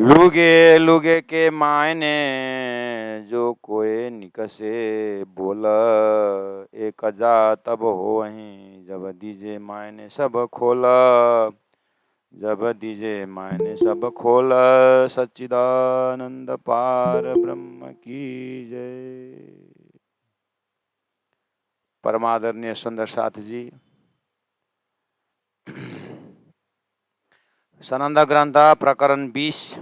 लुगे लुगे के मायने जो कोई निकसे बोल, एक जा तब हो वहीं जब दीजे मायने सब खोल, जब दीजे मायने सब खोल, सच्चिदानंद पार ब्रह्म की जय। परमादरणीय सुंदर साथ जी, सनंद ग्रंथ प्रकरण 20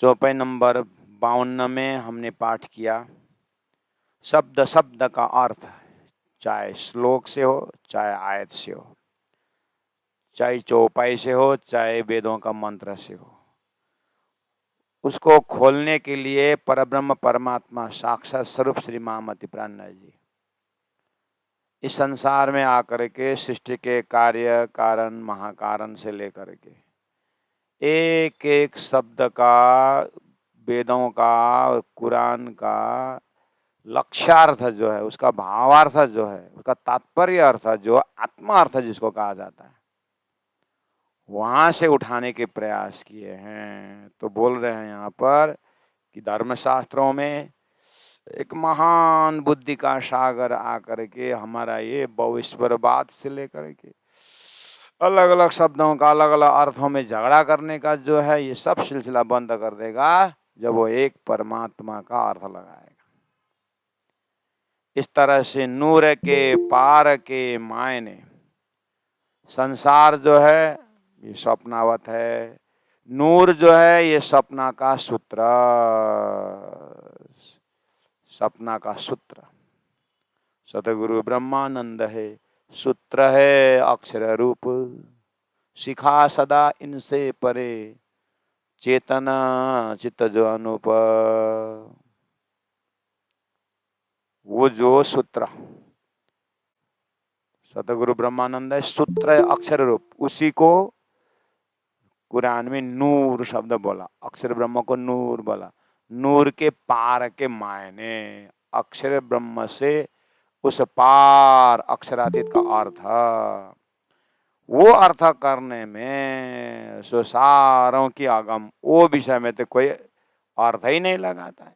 चौपाई नंबर 52 में हमने पाठ किया। शब्द शब्द का अर्थ, चाहे श्लोक से हो, चाहे आयत से हो, चाहे चौपाई से हो, चाहे वेदों का मंत्र से हो, उसको खोलने के लिए परब्रह्म परमात्मा साक्षात स्वरूप श्री महामति प्राणनाथ जी इस संसार में आकर के सृष्टि के कार्य कारण महाकारण से लेकर के एक एक शब्द का, वेदों का, कुरान का लक्ष्यार्थ जो है, उसका भावार्थ जो है, उसका तात्पर्य अर्थ जो आत्मा अर्थ जिसको कहा जाता है, वहां से उठाने के प्रयास किए हैं। तो बोल रहे हैं यहाँ पर कि धर्मशास्त्रों में एक महान बुद्धि का सागर आकर के हमारा ये बहुईश्वरवाद से लेकर के अलग अलग शब्दों का अलग अलग अर्थों में झगड़ा करने का जो है, ये सब सिलसिला बंद कर देगा जब वो एक परमात्मा का अर्थ लगाएगा। इस तरह से नूर के पार के मायने संसार जो है ये स्वप्नावत है, नूर जो है ये सपना का सूत्र, सपना का सूत्र। सतगुरु ब्रह्मानंद है, सूत्र है अक्षर रूप, शिखा सदा इनसे परे, चेतना चित्त जो अनूप। वो जो सूत्र सतगुरु ब्रह्मानंद है, सूत्र है अक्षर रूप, उसी को कुरान में नूर शब्द बोला, अक्षर ब्रह्म को नूर बोला। नूर के पार के मायने अक्षर ब्रह्म से उस पार अक्षरातीत का अर्थ, वो अर्थ करने में सुसारों की आगम वो विषय में तो कोई अर्थ ही नहीं लगाता है।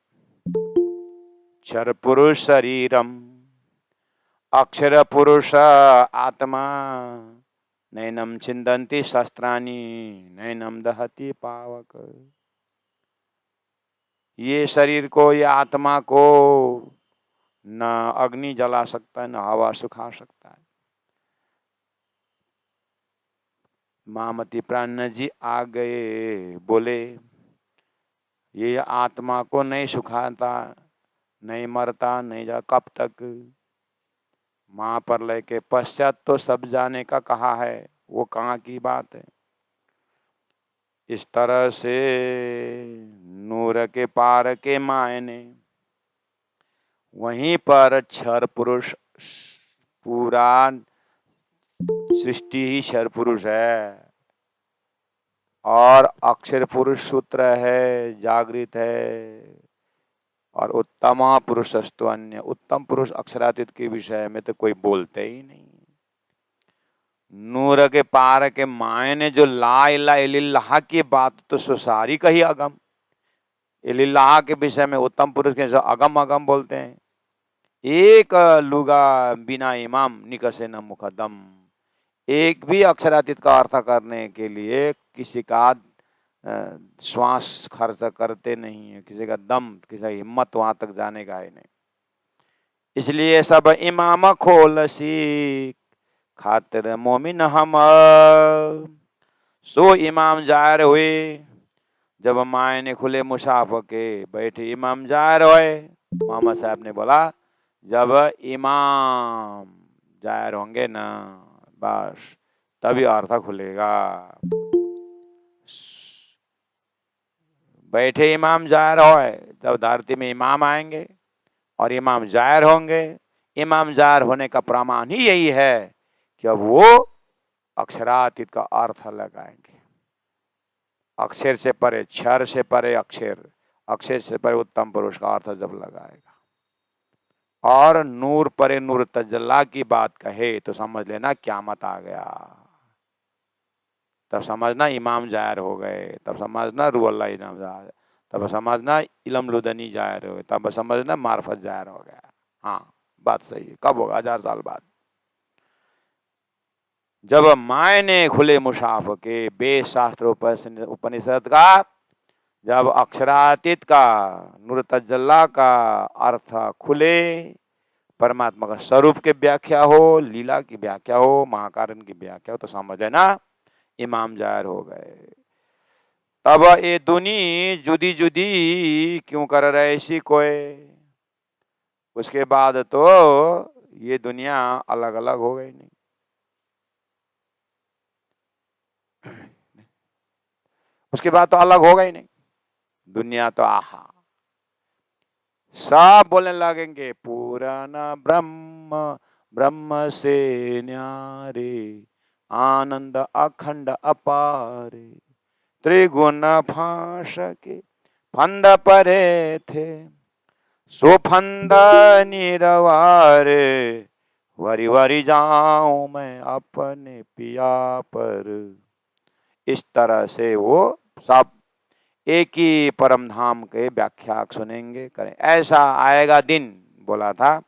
क्षर पुरुष शरीरम, अक्षर पुरुष आत्मा, नैनम छिंदन्ति शस्त्राणि, नैनम दहति पावक। ये शरीर को, ये आत्मा को न अग्नि जला सकता है, न हवा सुखा सकता है। महामति प्राणनाथ जी आ गए, बोले ये आत्मा को नहीं सुखाता, नहीं मरता, नहीं जा, कब तक? महाप्रलय के पश्चात तो सब जाने का कहा है, वो कहाँ की बात है। इस तरह से नूर के पार के मायने वहीं पर क्षर पुरुष, पूरा सृष्टि ही क्षर पुरुष है और अक्षर पुरुष सूत्र है, जागृत है, और उत्तम पुरुषस्तु अन्य, उत्तम पुरुष अक्षरातीत के विषय में तो कोई बोलते ही नहीं। नूर के पार के मायने जो ला इला इलिल्लाह की बात तो सुसारी का ही अगम, इलिल्लाह के विषय में उत्तम पुरुष के अगम अगम बोलते हैं। एक लुगा बिना इमाम निकसे न मुकदम, एक भी अक्षरातीत का अर्थ करने के लिए किसी का श्वास खर्च करते नहीं है, किसी का दम, किसी का हिम्मत वहां तक जाने का है नहीं। इसलिए सब इमाम खोल सीख खातिर मोमिन हम, सो इमाम जाहिर हुए जब मायने खुले मुसाफिर के, बैठे इमाम जाहिर हुए। मोहम्मद साहब ने बोला जब इमाम जाहिर होंगे ना, बस तभी अर्थ खुलेगा। बैठे इमाम जाहिर होए, जब धरती में इमाम आएंगे और इमाम जाहिर होंगे। इमाम जाहिर होने का प्रमाण ही यही है कि अब वो अक्षरातीत का अर्थ लगाएंगे। अक्षर से परे, क्षर से परे अक्षर, अक्षर से परे उत्तम पुरुष का अर्थ जब लगाएगा और नूर परे नूर तजल्ला की बात कहे तो समझ लेना क़यामत आ गया। तब समझना इमाम जाहिर हो गए, तब समझना रूअल्लाह इमाम जाहिर, तब समझना इल्म लुदनी जाहिर हो गए, तब समझना मार्फत जाहिर हो गया। हाँ, बात सही है। कब होगा? 1000 साल बाद, जब मायने खुले मुशाफ के, वेद शास्त्र उपनिषद का, जब अक्षरातीत का, नूर तजल्ला का अर्थ खुले, परमात्मा का स्वरूप की व्याख्या हो, लीला की व्याख्या हो, महाकारण की व्याख्या हो, तो समझे ना इमाम जाहिर हो गए। तब ये दुनी जुदी जुदी क्यों कर रहे इसी कोई, उसके बाद तो ये दुनिया अलग अलग हो गई नहीं। उसके बाद तो अलग होगा ही नहीं दुनिया, तो आहा सब बोलने लगेंगे पुराना ब्रह्म, ब्रह्म से न्यारे, आनंद अखंड अपारे, त्रिगुण फांस के फंद परे थे, सो फंद निरवारे, वरी वरी जाऊं मैं अपने पिया पर। इस तरह से वो सब एक ही परम धाम के व्याख्या सुनेंगे, करें। ऐसा आएगा दिन, बोला था,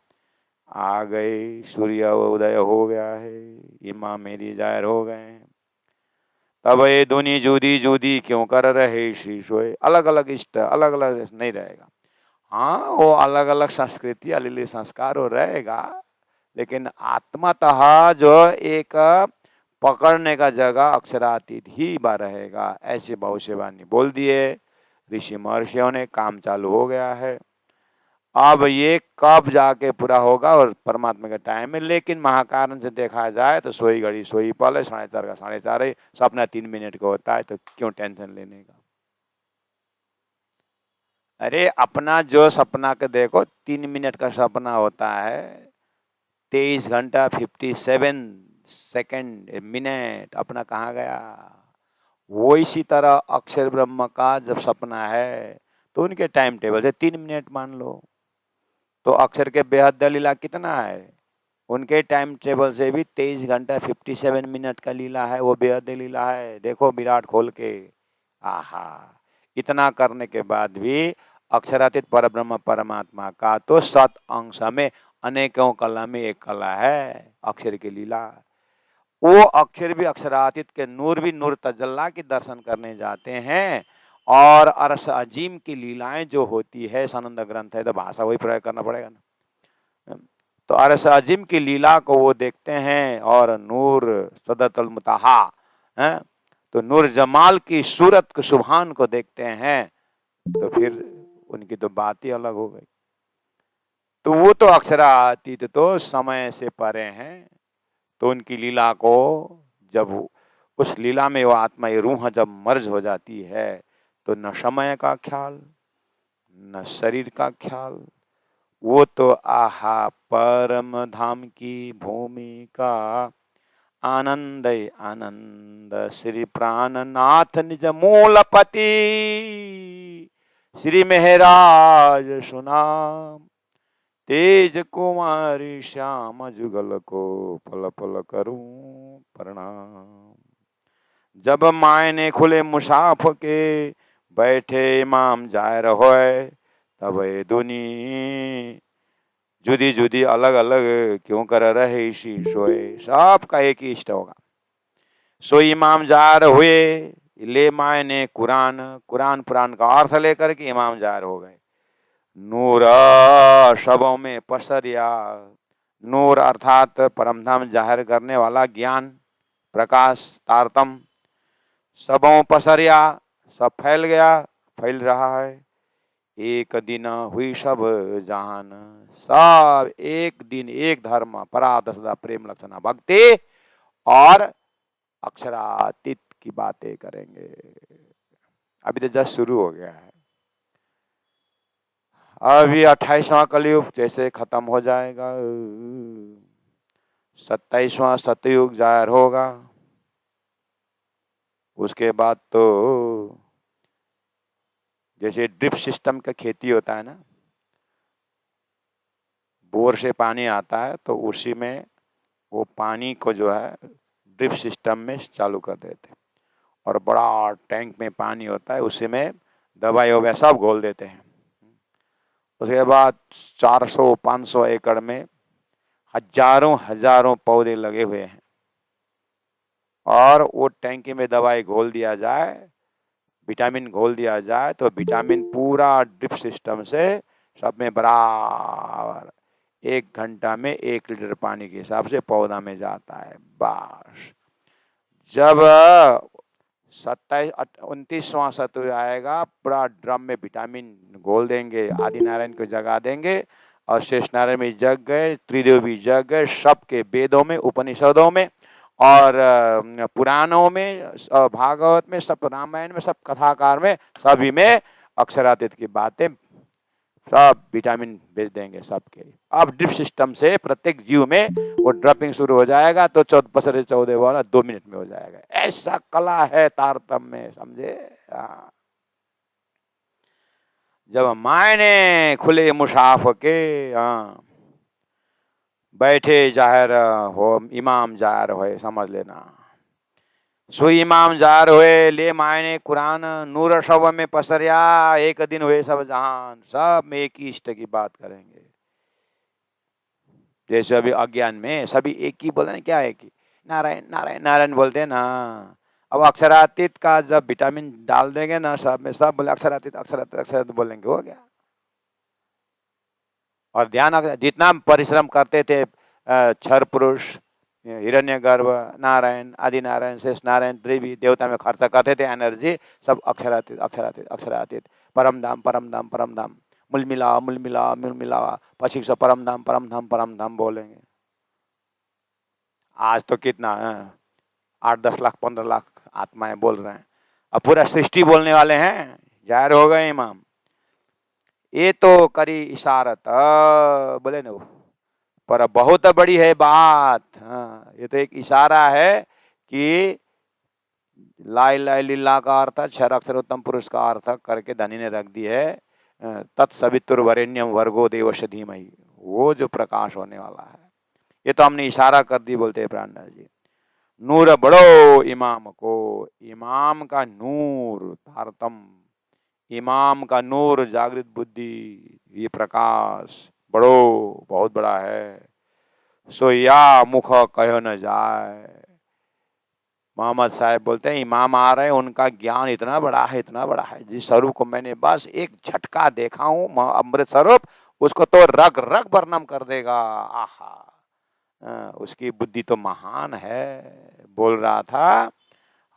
आ गए, सूर्य उदय हो गया है, इमाम मेरी जाहिर हो गए हैं। तब ये दुनी जुदी जुदी क्यों कर रहे शीशोए, अलग अलग इष्ट, अलग अलग नहीं रहेगा। हाँ, वो अलग अलग संस्कृति, अलग अलग संस्कार हो रहेगा, लेकिन आत्मतः जो एक पकड़ने का जगह अक्षरातीत ही बा रहेगा। ऐसे भविष्यवाणी बोल दिए ऋषि महर्षियों ने, काम चालू हो गया है। अब ये कब जाके पूरा होगा और परमात्मा का टाइम है, लेकिन महाकारण से देखा जाए तो सोई घड़ी सोई पल है, 4:30 का 4:30 है, सपना 3 मिनट का होता है, तो क्यों टेंशन लेने का। अरे अपना जो सपना के देखो 3 मिनट का सपना होता है, 23 घंटा 57 सेकंड मिनट अपना कहाँ गया। वो इसी तरह अक्षर ब्रह्म का जब सपना है तो उनके टाइम टेबल से 3 मिनट मान लो, तो अक्षर के बेहद लीला कितना है, उनके टाइम टेबल से भी 23 घंटा 57 मिनट का लीला है, वो बेहद लीला है। देखो विराट खोल के, आहा, इतना करने के बाद भी अक्षरातीत परब्रह्म परमात्मा का तो 7 अंश में अनेकों कला में एक कला है अक्षर की लीला। वो अक्षर भी अक्षरातीत के नूर भी नूर तजल्ला के दर्शन करने जाते हैं, और अरस अजीम की लीलाएं जो होती है, सनंद ग्रंथ है तो भाषा वही प्रयोग करना पड़ेगा ना, तो अरस अजीम की लीला को वो देखते हैं, और नूर सदतुल मुताहा है, तो नूर जमाल की सूरत को सुभान को देखते हैं, तो फिर उनकी तो बात ही अलग हो गई। तो वो तो अक्षरातीत तो समय से परे हैं, तो उनकी लीला को जब उस लीला में वो आत्मा ये रूह जब मर्ज हो जाती है, तो न समय का ख्याल न शरीर का ख्याल, वो तो आहा परम धाम की भूमि का आनंद आनंद, श्री प्राणनाथ निज मूलपति, श्री मेहराज सुनाम, तेज कुमारी श्याम जुगल को पल पल करूं प्रणाम। जब मायने खुले मुसाफ के, बैठे इमाम जाहिर होए, तब ये दुनी जुदी जुदी अलग अलग क्यों कर रहे इसी सोए, सबका एक ही इष्ट होगा। सो इमाम जाहिर हुए, ले मायने कुरान, कुरान पुराण का अर्थ लेकर के इमाम जाहिर हो गए। नूर सबों में पसरिया, नूर अर्थात परमधाम जाहिर करने वाला ज्ञान प्रकाश तारतम, सबों पसरिया, सब फैल गया, फैल रहा है। एक दिन हुई सब जहान, सब एक दिन एक धर्म परात सदा प्रेम लक्षणा भक्ति और अक्षरातीत की बातें करेंगे। अभी तो जस्ट शुरू हो गया है, अभी 28वां कलयुग जैसे खत्म हो जाएगा, 27वां सतयुग जाहिर होगा। उसके बाद तो जैसे ड्रिप सिस्टम का खेती होता है ना, बोर से पानी आता है तो उसी में वो पानी को जो है ड्रिप सिस्टम में चालू कर देते, और बड़ा टैंक में पानी होता है, उसी में दवाई ववाई सब घोल देते हैं। उसके बाद 400-500 एकड़ में हजारों हजारों पौधे लगे हुए हैं, और वो टैंकी में दवाई घोल दिया जाए, विटामिन घोल दिया जाए, तो विटामिन पूरा ड्रिप सिस्टम से सब में बराबर 1 घंटा में 1 लीटर पानी के हिसाब से पौधा में जाता है। बस जब 27-29वां सत्र आएगा, पूरा ड्रम में विटामिन घोल देंगे, आदि नारायण को जगा देंगे, और शेष नारायण भी जग गए, त्रिदेव भी जग गए, सबके वेदों में, उपनिषदों में और पुराणों में, भागवत में, सब रामायण में, सब कथाकार में, सभी में अक्षरातीत की बातें, सब विटामिन भेज देंगे सबके। अब ड्रिप सिस्टम से प्रत्येक जीव में वो ड्रॉपिंग शुरू हो जाएगा, तो 14 से 14 वाला 2 मिनट में हो जाएगा। ऐसा कला है तारतम्य में, समझे। जब मायने खुले मुसाफ के, बैठे जाहिर हो इमाम जाहिर होए, समझ लेना। सो इमाम जाहिर हुए, ले मायने कुरान नूर शव में पसरिया, एक दिन हुए सब जहान, सब में एक ही इष्ट की बात करेंगे। जैसे अभी अज्ञान में सभी एक ही बोल रहे हैं, क्या एक ही नारायण नारायण नारायण बोलते हैं ना। अब अक्षरातीत का जब विटामिन डाल देंगे ना, सब में सब बोले अक्षरातीत अक्षरातीत अक्षरातीत बोलेंगे, हो गया। और ध्यान, जितना परिश्रम करते थे क्षर पुरुष, हिरण्यगर्भ, नारायण, आदि नारायण, शेष नारायण, त्रिवी देवता में खर्च करते थे एनर्जी, सब अक्षरातीत अक्षरातीत अक्षरातीत, परम धाम परम धाम परम धाम, मूल मिलावा मूल मिलावा मूल मिलावा, पछी से परम धाम परम धाम परम धाम बोलेंगे। आज तो कितना 8-10 लाख 15 लाख आत्माएं बोल रहे हैं, अब पूरा सृष्टि बोलने वाले हैं, जाहिर हो गए इमाम। ये तो करी इशारत, बोले ना वो, पर बहुत बड़ी है बात। हाँ, ये तो एक इशारा है कि ला इलाहा इल्लल्लाह का अर्थ, 6 अक्षर उत्तम पुरुष का अर्थ करके धनी ने रख दी है, तत्सवितुर्वरेण्यम भर्गो देवस्य धीमहि, वो जो प्रकाश होने वाला है। ये तो हमने इशारा कर दी, बोलते हैं प्राणनाथ जी। नूर बड़ो इमाम को, इमाम का नूर तारतम, इमाम का नूर जागृत बुद्धि, ये प्रकाश बड़ो बहुत बड़ा है। सो या मुख कहो न जाए। मोहम्मद साहब बोलते हैं इमाम आ रहे हैं, उनका ज्ञान इतना बड़ा है, इतना बड़ा है, जिस स्वरूप को मैंने बस एक झटका देखा हूँ, अमृत स्वरूप, उसको तो रग रग वर्णन कर देगा। आहा, उसकी बुद्धि तो महान है। बोल रहा था,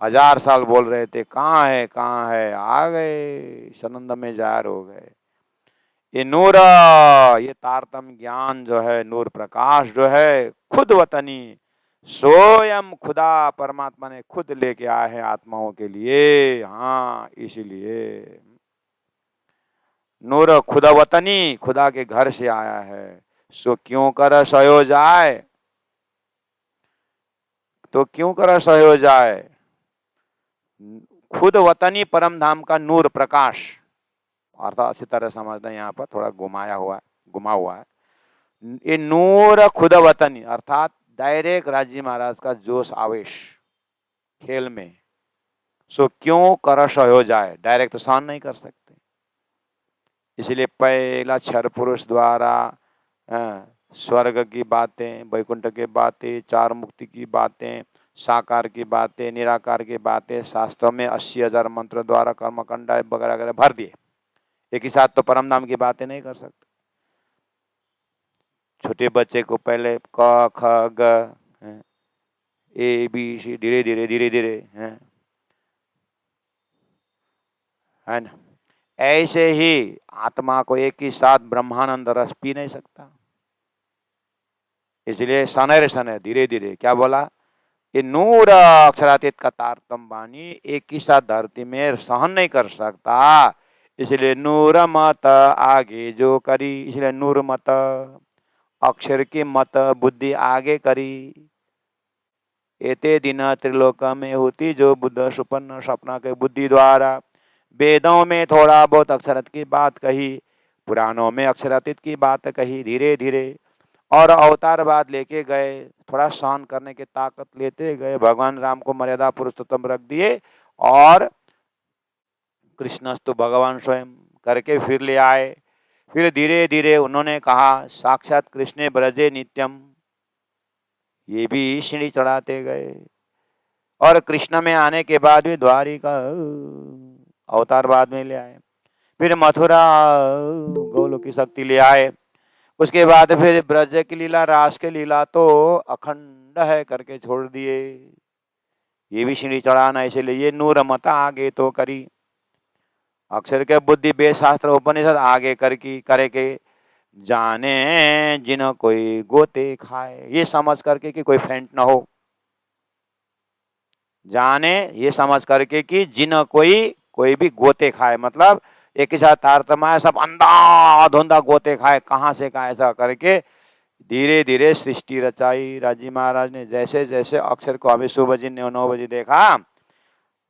1000 साल बोल रहे थे, कहाँ है कहाँ है, आ गए, सनंद में जाहिर हो गए। ये नूर, ये तारतम ज्ञान जो है, नूर प्रकाश जो है, खुद वतनी स्वयं खुदा परमात्मा ने खुद लेके आए हैं आत्माओं के लिए। हाँ, इसीलिए नूर खुदा वतनी, खुदा के घर से आया है। सो क्यों कर सयो जाए, तो क्यों कर सयो जाए। खुद वतनी परम धाम का नूर प्रकाश, अर्थात अच्छी तरह समझना, यहाँ पर थोड़ा घुमा हुआ है। ये नूर खुद वतनी अर्थात डायरेक्ट राजी महाराज का जोश आवेश खेल में। सो क्यों कर सयो जाए, डायरेक्ट तो सहन नहीं कर सकते, इसलिए पहला क्षर पुरुष द्वारा स्वर्ग की बातें, वैकुंठ की बातें, 4 मुक्ति की बातें, साकार की बातें, निराकार की बातें, शास्त्र में 80,000 मंत्र द्वारा कर्मकांड वगैरह वगैरह भर दिए। एक ही साथ तो परम नाम की बातें नहीं कर सकते। छोटे बच्चे को पहले क ख ग ए बी सी धीरे धीरे है ना, ऐसे ही आत्मा को एक ही साथ ब्रह्मानंद रस पी नहीं सकता। इसलिए शनैर धीरे धीरे, क्या बोला, ये नूर अक्षरातीत का तारतम वाणी एक ही साथ धरती में सहन नहीं कर सकता। इसलिए नूर मत आगे जो करी, इसलिए नूर मत अक्षर की मत बुद्धि आगे करी। एते दिन त्रिलोक में होती जो बुद्ध सुपन्न सपना के बुद्धि द्वारा। वेदों में थोड़ा बहुत अक्षरातीत की बात कही, पुराणों में अक्षरातीत की बात कही, धीरे धीरे और अवतार बाद लेके गए, थोड़ा सहन करने की ताकत लेते गए, भगवान राम को मर्यादा पुरुषोत्तम रख दिए और कृष्णस्तु भगवान स्वयं करके फिर ले आए। फिर धीरे धीरे उन्होंने कहा साक्षात कृष्ण ब्रजे नित्यम, ये भी सीढ़ी चढ़ाते गए। और कृष्ण में आने के बाद भी द्वारिका अवतार बाद में ले आए। फिर मथुरा गोलोक की शक्ति ले आए। उसके बाद फिर ब्रज की लीला, रास की लीला तो अखंड है करके छोड़ दिए। ये भी सीढ़ी चढ़ाना, इसलिए ये नूर मत आगे तो करी। अक्षर के बुद्धि वेद शास्त्र उपनिषद आगे कर की करे के जाने जिन कोई गोते खाए, ये समझ करके कि कोई फेंट ना हो। जाने ये समझ करके कि जिन कोई भी गोते खाए, मतलब एक ही साथ तारतम्य सब अंधा गोते खाए, कहाँ से कहाँ, ऐसा करके धीरे धीरे सृष्टि रचाई। राजी महाराज ने जैसे जैसे अक्षर को अभी सुबह जी ने 9 बजे देखा,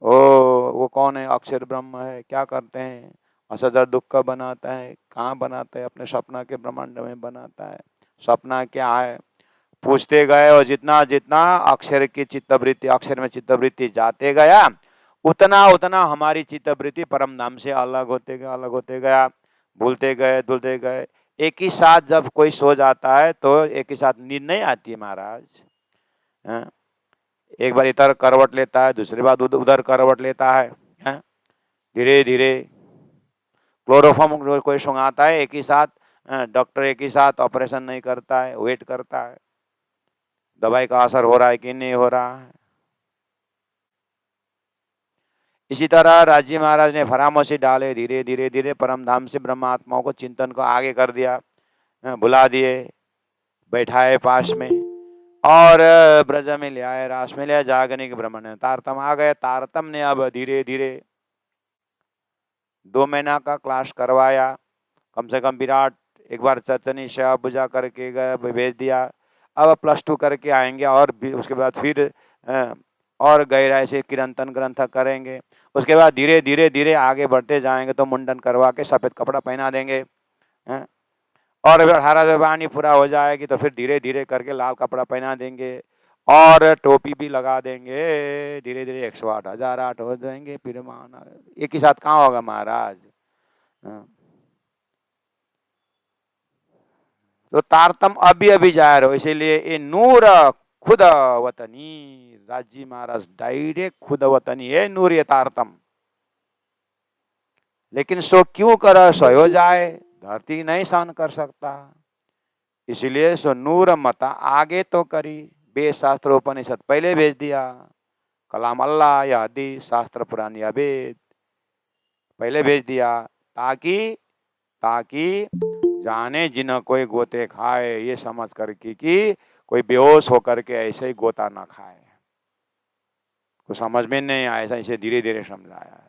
वो कौन है, अक्षर ब्रह्म है, क्या करते हैं, असजर दुख का बनाता है, कहाँ बनाता है, अपने सपना के ब्रह्मांड में बनाता है, सपना क्या है, पूछते गए। और जितना जितना अक्षर की चित्तवृत्ति, अक्षर में चित्तवृत्ति जाते गया, उतना उतना हमारी चित्तवृत्ति परम धाम से अलग होते गया, भूलते गए धुलते गए। एक ही साथ जब कोई सो जाता है तो एक ही साथ नींद नहीं आती है महाराज। एक बार इधर करवट लेता है, दूसरी बार उधर करवट लेता है, धीरे धीरे क्लोरोफॉर्म कोई सुंघाता है एक ही साथ। डॉक्टर एक ही साथ ऑपरेशन नहीं करता है, वेट करता है दवाई का असर हो रहा है कि नहीं हो रहा है। इसी तरह राजी महाराज ने फरामोशी डाले, धीरे धीरे धीरे परम धाम से ब्रह्मात्माओं को चिंतन को आगे कर दिया, बुला दिए, बैठाए पास में और ब्रज में ले आए, रास में ले आए, जागने के ब्रह्मण तारतम आ गए। तारतम ने अब धीरे धीरे 2 महीना का क्लास करवाया, कम से कम विराट एक बार चचनी सेवा पूजा करके गए, भेज दिया। अब +2 करके आएंगे और उसके बाद फिर और गहराई से किरंतन ग्रंथ करेंगे। उसके बाद धीरे धीरे धीरे आगे बढ़ते जाएंगे तो मुंडन करवा के सफेद कपड़ा पहना देंगे, और 18 वाणी पूरा हो जाएगी तो फिर धीरे धीरे करके लाल कपड़ा पहना देंगे और टोपी भी लगा देंगे। धीरे धीरे 108 1008 हो जाएंगे। फिर माना एक ही साथ कहाँ होगा महाराज। तो तारतम अभी अभी जाहिर हो, इसीलिए ये नूर खुद वतनी, राजी महाराज डायरेक्ट खुद वतनी है नूर ये तारतम। लेकिन सो क्यों कर सो हो जाए, धरती नहीं सहन कर सकता, इसलिए सो नूर मता आगे तो करी। वेद शास्त्र उपनिषद पहले भेज दिया, कलाम अल्लाह या हदीस शास्त्र पुराण या वेद पहले भेज दिया, ताकि जाने जिन कोई गोते खाए, ये समझ करके कि कोई बेहोश होकर के ऐसे ही गोता ना खाए। को समझ में नहीं आया, ऐसा इसे धीरे धीरे समझाया है।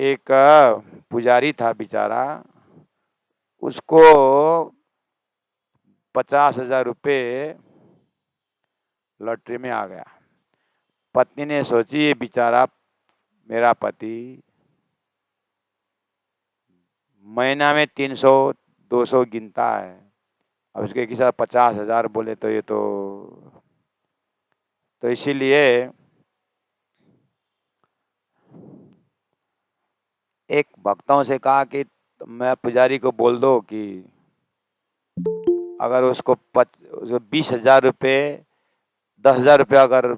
एक पुजारी था बेचारा, उसको 50,000 रुपये लॉटरी में आ गया। पत्नी ने सोची ये बेचारा मेरा पति महीना में 300-200 गिनता है, अब उसके किसी 50,000 बोले तो ये तो इसीलिए एक भक्तों से कहा कि मैं पुजारी को बोल दो कि अगर उसको 20,000 रुपये 10,000 रुपये अगर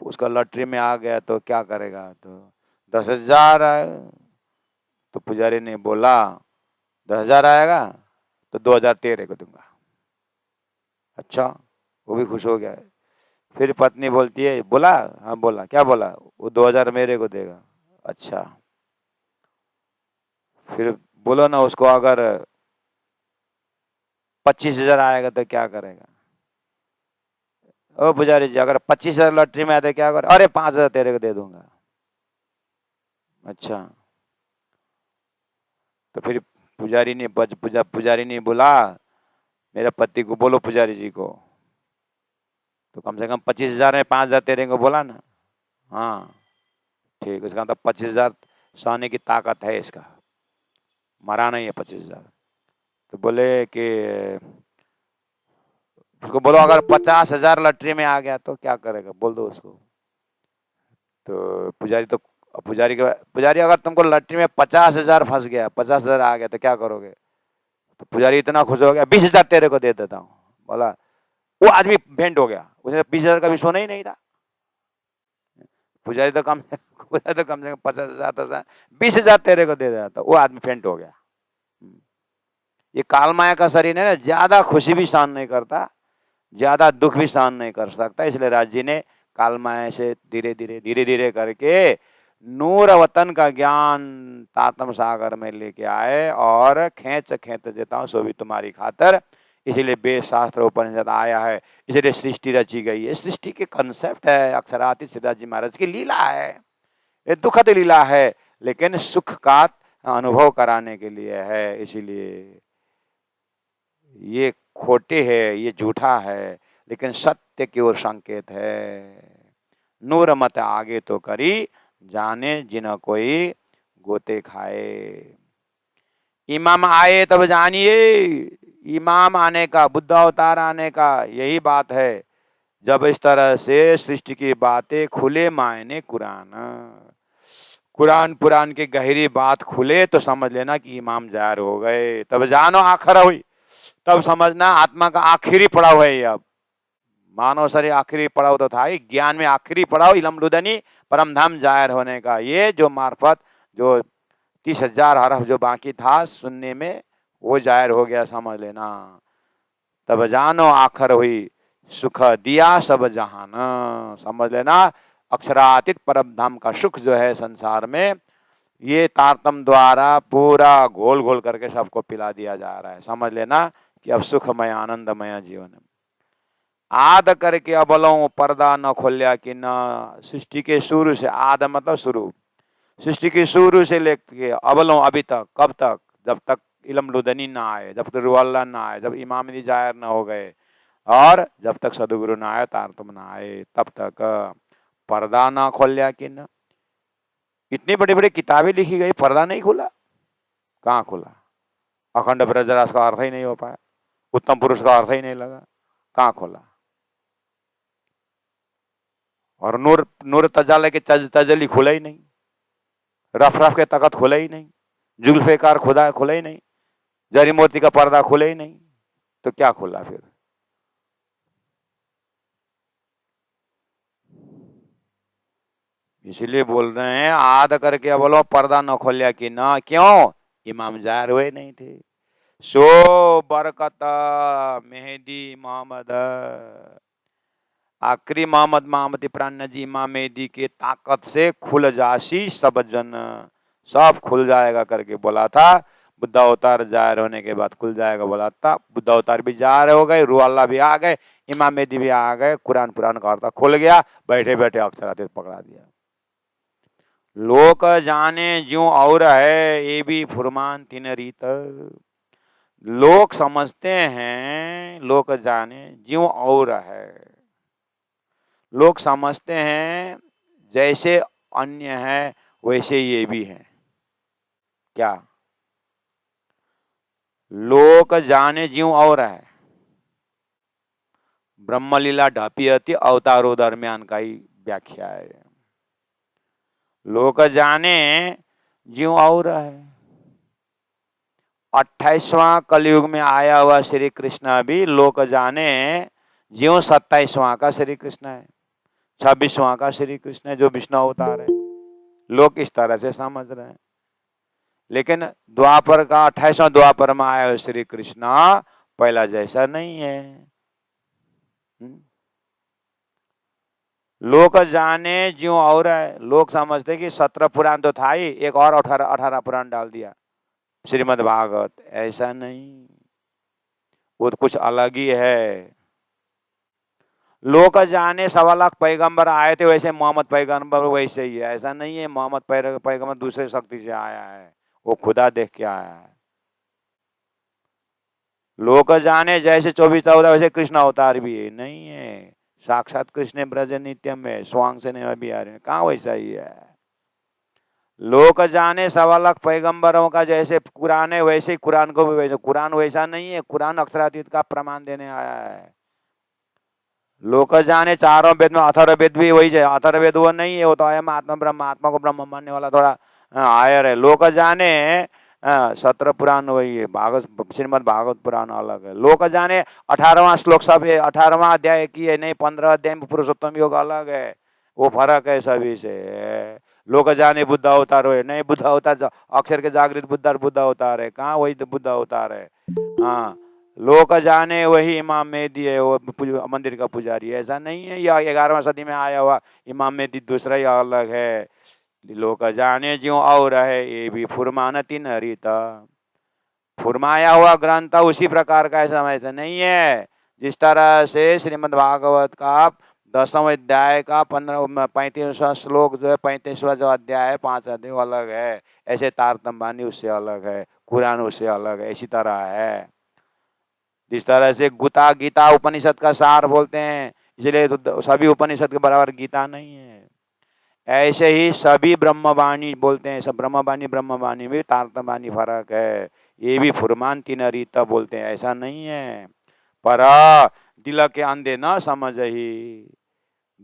उसका लॉटरी में आ गया तो क्या करेगा। तो 10,000 आए, तो पुजारी ने बोला 10,000 आएगा तो 2,000 तेरे को दूंगा। अच्छा, वो भी खुश हो गया। फिर पत्नी बोलती है, बोला हाँ बोला, क्या बोला, वो 2,000 मेरे को देगा। अच्छा, फिर बोलो ना उसको अगर 25,000 आएगा तो क्या करेगा। ओ पुजारी जी अगर 25,000 लॉटरी में आते क्या कर, अरे 5,000 तेरे को दे दूंगा। अच्छा, तो फिर पुजारी ने बोला मेरे पति को बोलो पुजारी जी को, तो कम से कम 25,000 में 5,000 तेरे को बोला ना। हाँ ठीक, उसका मतलब 25,000 सोने की ताकत है इसका, मरा नहीं है 25,000। तो बोले कि उसको बोलो अगर 50,000 लॉटरी में आ गया तो क्या करेगा, बोल दो उसको। तो पुजारी अगर तुमको लॉटरी में 50,000 फंस गया, 50,000 आ गया तो क्या करोगे? तो पुजारी इतना खुश हो गया, 20,000 तेरे को दे देता हूँ। बोला, वो आदमी भेंट हो गया, उसे 20,000 का भी सोना ही नहीं था। पुजारी तो कम से कम 50,000 तो 20,000 तेरे को दे देता था, वो आदमी फेंट हो गया। ये काल माया का शरीर है ना, ज्यादा खुशी भी सहन नहीं करता, ज्यादा दुख भी सहन नहीं कर सकता। इसलिए राज जी ने काल माया से धीरे धीरे करके नूर वतन का ज्ञान तारतम सागर में लेके आए और खेच देता हूँ सो भी तुम्हारी खातर। इसीलिए वेद शास्त्र उपनिषद आया है, इसलिए सृष्टि रची गई है। सृष्टि के कंसेप्ट है, अक्षरातीत श्रीदास जी महाराज की लीला है। ये दुखद लीला है, लेकिन सुख का अनुभव कराने के लिए है। इसीलिए ये खोटे है, ये झूठा है, लेकिन सत्य की ओर संकेत है। नूर मत आगे तो करी, जाने जिन कोई गोते खाए। इमाम आए तब जानिए, इमाम आने का, बुद्ध अवतार आने का यही बात है। जब इस तरह से सृष्टि की बातें खुले मायने कुरान पुराण की गहरी बात खुले तो समझ लेना कि इमाम जाहिर हो गए। तब जानो आखिर हुई, तब समझना आत्मा का आखिरी पड़ाव है। अब मानव शरीर आखिरी पड़ाव तो था ही, ज्ञान में आखिरी पड़ाव इलम लुदनी परम धाम जाहिर होने का। ये जो मार्फत जो 30,000 हरफ जो बाकी था सुनने में, वो जाहिर हो गया, समझ लेना। तब जानो आखिर हुई, सुख दिया सब जहान, समझ लेना। अक्षरातीत परम धाम का सुख जो है संसार में, ये तारतम द्वारा पूरा घोल घोल करके सबको पिला दिया जा रहा है। समझ लेना कि अब सुखमय आनंदमय जीवन है। आद करके अबलों पर्दा न खोलिया कि न, सृष्टि के शुरू से, आद मतलब शुरू, सृष्टि के शुरू से लेके अबलों अभी तक, कब तक? जब तक इलम लुदनी ना आए, जब तक रुअल्लाह ना आए, जब इमाम जाहिर न हो गए, और जब तक सदगुरु ना आए, तारतम ना आए, तब तक पर्दा ना खोलिया कि न। इतनी बड़ी बड़ी किताबें लिखी गई, पर्दा नहीं खुला? कहाँ खुला? अखंड ब्रजरास का अर्थ ही नहीं हो पाया, उत्तम पुरुष का अर्थ ही नहीं लगा, कहाँ खोला? और नूर तजाले के तजली खुला ही नहीं, रफ रफ के तकत खुला ही नहीं, जुल्फेकार खुदा खुला ही नहीं, जरी मोती का पर्दा खुला ही नहीं, तो क्या खुला फिर? इसलिए बोल रहे हैं आद करके बोलो पर्दा न खोलिया कि ना। क्यों? इमाम जाहिर हुए नहीं थे। सो बरकत मेहदी मोहम्मद, आखिरी मोहम्मद मामती प्राण जी इमाम मेहदी के ताकत से खुल जासी सब जन, सब खुल जाएगा करके बोला था। बुद्ध अवतार जाहिर होने के बाद खुल जाएगा बोला था। बुद्ध अवतार भी जाहिर हो गए, रूह अल्लाह भी आ गए, इमाम मेहदी भी आ गए, कुरान पुराण का अर्थ खुल गया, बैठे बैठे अक्षरातीत पकड़ा दिया। लोक जाने ज्यों और है, ये भी फुरमान तीन रीत। लोग समझते हैं, लोक जाने ज्यों और है, लोग समझते हैं जैसे अन्य है वैसे ये भी है। क्या? लोक जाने ज्यों और है, ब्रह्मलीला ढापी अति अवतारों दरमियान का ही व्याख्या है। लोक जाने ज्यों और है, 28वां कलयुग में आया हुआ श्री कृष्ण भी लोक जाने ज्यों 27वां का श्री कृष्ण है, 26वां का श्री कृष्ण है जो विष्णु अवतार है। लोग इस तरह से समझ रहे हैं, लेकिन द्वापर का 28वां द्वापर में आया हुआ श्री कृष्ण पहला जैसा नहीं है। लोक जाने ज्यों और है, लोग समझते कि 17 पुराण तो था ही, एक और 18 पुराण डाल दिया श्रीमद् भागवत। ऐसा नहीं, वो तो कुछ अलग ही है। लोग जाने 1.25 लाख पैगंबर आए थे, वैसे मोहम्मद पैगंबर वैसे ही है, ऐसा नहीं है। मोहम्मद पैगंबर दूसरे शक्ति से आया है, वो खुदा देख के आया है। लोग जाने जैसे 24 वैसे कृष्ण अवतार भी है, नहीं है। साक्षात कृष्ण ब्रज नित्यम है, स्वांग से नहीं अभी आ रहे, कहाँ वैसा ही है। लोक जाने 1.25 लाख पैगंबरों का जैसे कुरान है, वैसे ही कुरान को भी वैसे। कुरान वैसा नहीं है, कुरान अक्षरातीत का प्रमाण देने आया है। लोक जाने चारों वेद में, अथर्ववेद भी वही है। अथर्ववेद वो नहीं है, वो तो अयम आत्मा ब्रह्म, आत्मा को ब्रह्म मानने वाला थोड़ा हायर है। लोक जाने 17 पुराण वही है, भागवत श्रीमद् भागवत पुराण अलग है। लोक जाने 18वां श्लोक सब है, 18वां अध्याय की है, नहीं 15 अध्याय में पुरुषोत्तम योग अलग है, वो फर्क है सभी से। लोक जाने बुद्ध अवतार है, नहीं बुद्ध अवतार अक्षर के जागृत बुद्ध अवतार है, कहाँ वही तो बुद्ध अवतार है। हाँ, लोक जाने वही इमाम मेहदी है, वो मंदिर का पुजारी है, ऐसा नहीं है। या 11वीं सदी में आया हुआ इमाम मेहदी दूसरा ही अलग है। लोक जाने ज्यों और है, ये भी फुरमान तीन हरिता, फुरमाया हुआ ग्रंथ उसी प्रकार का ऐसा ऐसा नहीं है। जिस तरह से श्रीमद् भागवत का 10वें अध्याय का 35वां श्लोक जो है, 35वां जो अध्याय है, 5 अध्याय अलग है, ऐसे तारतम्य बानी उससे अलग है, कुरान उससे अलग है, इसी तरह है। जिस तरह से गीता उपनिषद का सार बोलते हैं, इसलिए तो सभी उपनिषद के बराबर गीता नहीं है। ऐसे ही सभी ब्रह्मवाणी बोलते हैं, सब ब्रह्मवाणी में तारतम्य फर्क है। ये भी फुरमान तीन रीता बोलते हैं, ऐसा नहीं है। पर दिल के अंधे न समझ ही,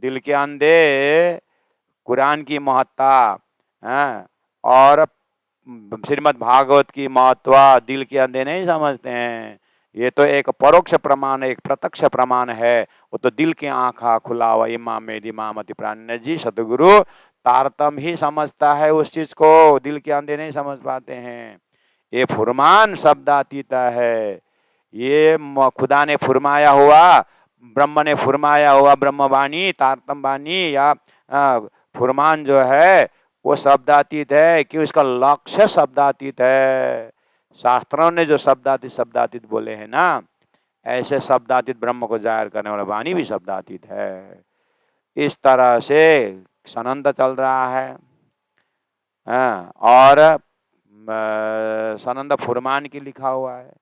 दिल के अंधे कुरान की महत्ता और श्रीमद् भागवत की महत्व दिल के अंधे नहीं समझते हैं। ये तो एक परोक्ष प्रमाण, एक प्रत्यक्ष प्रमाण है, वो तो दिल की आंखा खुला हुआ इमाम मेहदी इमामति प्राण जी सतगुरु तारतम ही समझता है उस चीज को, दिल के अंधे नहीं समझ पाते हैं। ये फुरमान शब्दातीत है, ये खुदा ने फुरमाया हुआ, ब्रह्म ने फुरमाया हुआ ब्रह्मवाणी तारतम वाणी या फुरमान जो है वो शब्दातीत है कि उसका लक्ष्य शब्दातीत है। शास्त्रों ने जो शब्दातीत बोले हैं ना, ऐसे शब्दातीत ब्रह्म को जाहिर करने वाला वाणी भी शब्दातीत है। इस तरह से सनंद चल रहा है। और सनंद फुरमान की लिखा हुआ है,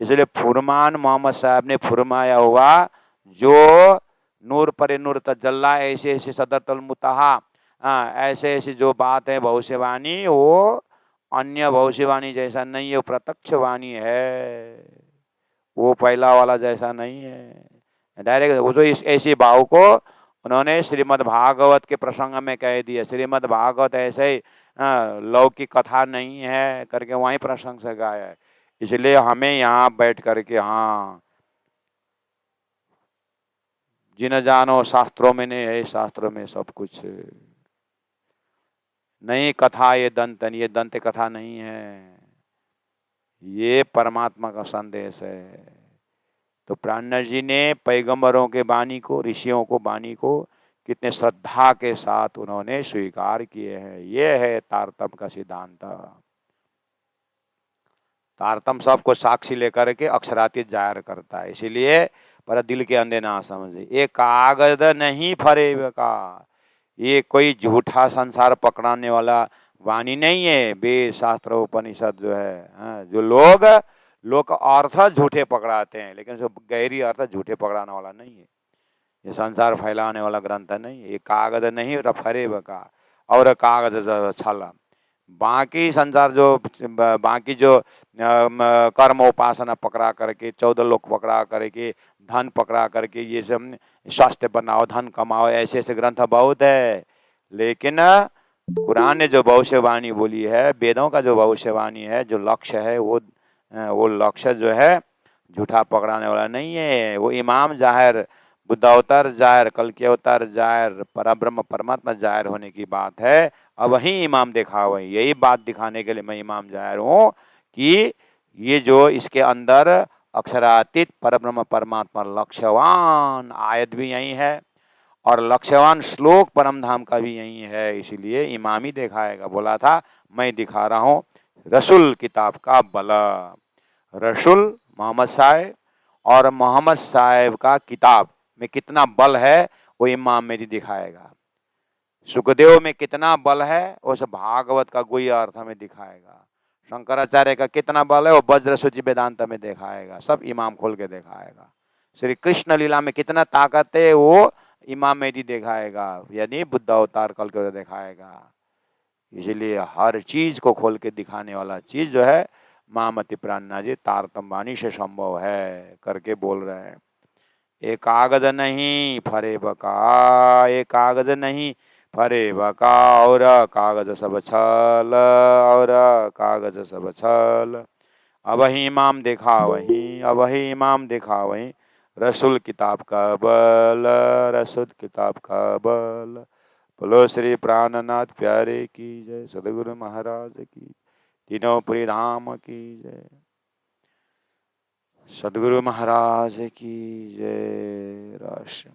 इसलिए फुरमान मोहम्मद साहब ने फुरमाया हुआ जो नूर पर नूर तजल्ला, ऐसे ऐसे सदर तल मुताहा, ऐसे ऐसी जो बात है भविष्यवाणी, वो अन्य भविष्यवाणी जैसा नहीं है, वो प्रत्यक्ष वाणी है, वो पहला वाला जैसा नहीं है। डायरेक्ट वो जो इस ऐसी भाव को उन्होंने श्रीमद् भागवत के प्रसंग में कह दिया। श्रीमद् भागवत ऐसे ही लौकिक कथा नहीं है करके वहीं प्रसंग से गाया है। इसलिए हमें यहाँ बैठ करके जिन जानो शास्त्रों में नहीं है, शास्त्रों में सब कुछ नहीं। कथा ये दंत कथा नहीं है, ये परमात्मा का संदेश है। तो प्राणनाथ जी ने पैगंबरों के वाणी को, ऋषियों को वाणी को कितने श्रद्धा के साथ उन्होंने स्वीकार किए हैं। ये है तारतम का सिद्धांत। तारतम सबको साक्षी लेकर के अक्षरातीत जाहिर करता है, इसीलिए पर दिल के अंधे ना समझे। ये कागज नहीं फरेब का, ये कोई झूठा संसार पकड़ाने वाला वाणी नहीं है। वेद शास्त्र उपनिषद जो है, जो लोग अर्थ झूठे पकड़ाते हैं, लेकिन जो गहरी अर्थ झूठे पकड़ाने वाला नहीं है। ये संसार फैलाने वाला ग्रंथ नहीं है। ये कागज नहीं फरेब का, और कागज छल। बाकी संसार जो बाकी जो कर्म उपासना पकड़ा करके, 14 लोग पकड़ा करके, धन पकड़ा करके, ये सब स्वास्थ्य बनाओ, धन कमाओ, ऐसे ऐसे ग्रंथ बहुत है। लेकिन कुरान ने जो भविष्यवाणी बोली है, वेदों का जो भविष्यवाणी है, जो लक्ष्य है, वो लक्ष्य जो है झूठा पकड़ाने वाला नहीं है। वो इमाम जाहिर, बुद्ध अवतार जाहिर, कल के अवतार जाहिर, परब्रह्म परमात्मा जाहिर होने की बात है। अब वही इमाम देखा हुआ है। यही बात दिखाने के लिए मैं इमाम जाहिर हूँ कि ये जो इसके अंदर अक्षरातीत परब्रह्म परमात्मा लक्ष्यवान आयत भी यही है, और लक्ष्यवान श्लोक परम धाम का भी यही है। इसीलिए इमाम ही दिखाएगा। बोला था मैं दिखा रहा हूँ रसूल किताब का बल। रसूल मोहम्मद साहब और मोहम्मद साहब का किताब में कितना बल है, वो इमाम मेरी दिखाएगा। सुखदेव में कितना बल है, वो सब भागवत का गोई अर्थ में दिखाएगा। शंकराचार्य का कितना बल है, वो वज्र सूचि वेदांत में दिखाएगा। सब इमाम खोल के दिखाएगा। श्री कृष्ण लीला में कितना ताकत है, वो इमाम मेहदी दिखाएगा, यानी बुद्ध अवतार कल के दिखाएगा। इसलिए हर चीज को खोल के दिखाने वाला चीज जो है महामती प्राणनाथ जी तारतम्य से संभव है करके बोल रहे हैं। एक कागज नहीं फरे बका, एक कागज नहीं फरे बका, और कागज सब छल, और कागज सब छल। अब ही इमाम देखा वहीं, अब ही इमाम देखा वहीं, रसूल किताब का बल, रसूल किताब का बल। बोलो श्री प्राणनाथ प्यारे की जय, सदगुरु महाराज की, तीनों पुरी धाम की जय, सदगुरु महाराज की जय। राष्ट्र